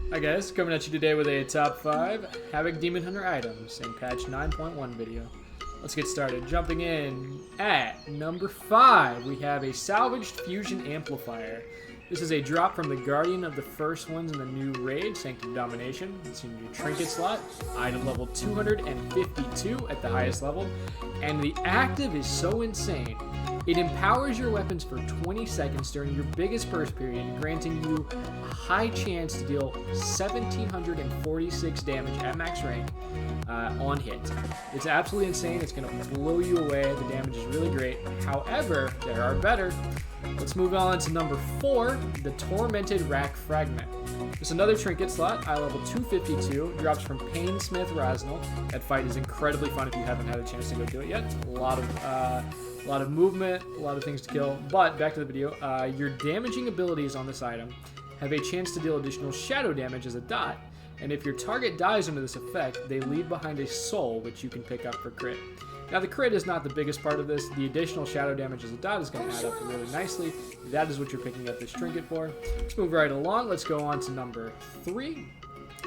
Hi guys, coming at you today with a top 5 Havoc Demon Hunter items in patch 9.1 video. Let's get started. Jumping in at number 5, we have a salvaged fusion amplifier. This is a drop from the Guardian of the First Ones in the new raid, Chains of Domination. It's in your trinket slot, item level 252 at the highest level, and the active is so insane. It empowers your weapons for 20 seconds during your biggest burst period, granting you a high chance to deal 1,746 damage at max rank on hit. It's absolutely insane. It's going to blow you away. The damage is really great. However, there are better. Let's move on to number 4, the Tormented Rack Fragment. It's another trinket slot, eye level 252, drops from Painsmith Raznal. That fight is incredibly fun if you haven't had a chance to go do it yet. A lot of movement, a lot of things to kill. But back to the video, your damaging abilities on this item have a chance to deal additional shadow damage as a dot, and if your target dies under this effect, they leave behind a soul which you can pick up for crit. Now the crit is not the biggest part of this. The additional shadow damage as a dot is going to add up really nicely. That is what you're picking up this trinket for. Let's move right along. Let's go on to number 3.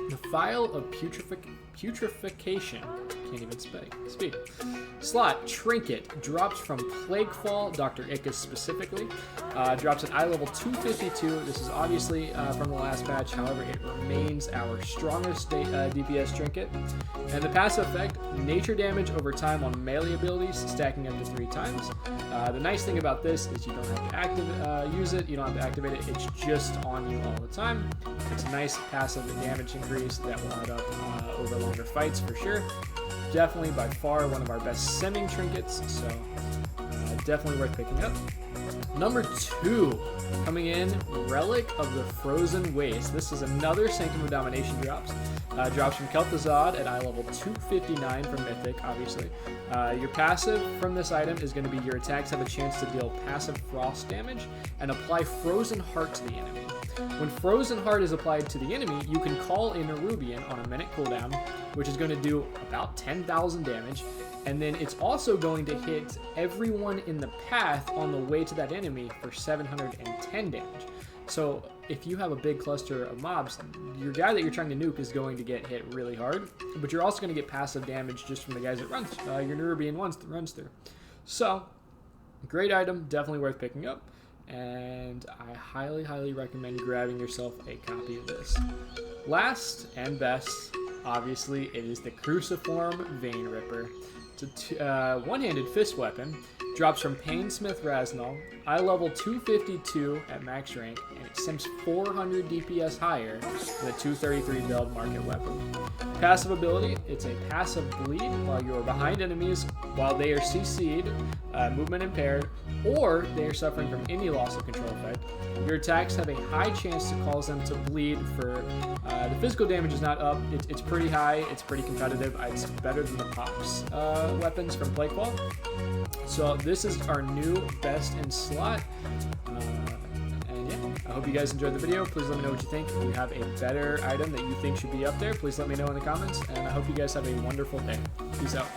The Phial of Putrefaction. Can't even speak. Slot Trinket drops from Plaguefall, Dr. Ickes specifically. Drops at eye level 252. This is obviously from the last patch. However, it remains our strongest DPS trinket. And the passive effect, nature damage over time on melee abilities, stacking up to 3 times. The nice thing about this is you don't have to use it. You don't have to activate it. It's just on you all the time. It's a nice passive damage increase that will add up over longer fights for sure. Definitely by far one of our best semming trinkets, so definitely worth picking up. Number 2, coming in, Relic of the Frozen Waste. This is another Sanctum of Domination drops. Drops from Kel'Thuzad at eye level 259 from Mythic, obviously. Your passive from this item is going to be your attacks have a chance to deal passive frost damage and apply Frozen Heart to the enemy. When Frozen Heart is applied to the enemy, you can call in a Nerubian on a minute cooldown, which is going to do about 10,000 damage, and then it's also going to hit everyone in the path on the way to that enemy for 710 damage. So if you have a big cluster of mobs, your guy that you're trying to nuke is going to get hit really hard, but you're also going to get passive damage just from the guys that runs, your Nerubian ones that runs through. So, great item, definitely worth picking up. And I highly recommend grabbing yourself a copy of this. Last and best, obviously, it is the Cruciform VEINRIPPER. It's a one-handed fist weapon. Drops from Painsmith Raznal, eye level 252 at max rank, and it sims 400 DPS higher than a 233 build market weapon. Passive ability, it's a passive bleed while you are behind enemies while they are CC'd, movement impaired, or they are suffering from any loss of control effect. Your attacks have a high chance to cause them to bleed for, the physical damage is not up, it's pretty high, it's pretty competitive, it's better than the Pox weapons from Plaguefall. So this is our new best in slot. And yeah, I hope you guys enjoyed the video. Please let me know what you think. If you have a better item that you think should be up there, please let me know in the comments. And I hope you guys have a wonderful day. Peace out.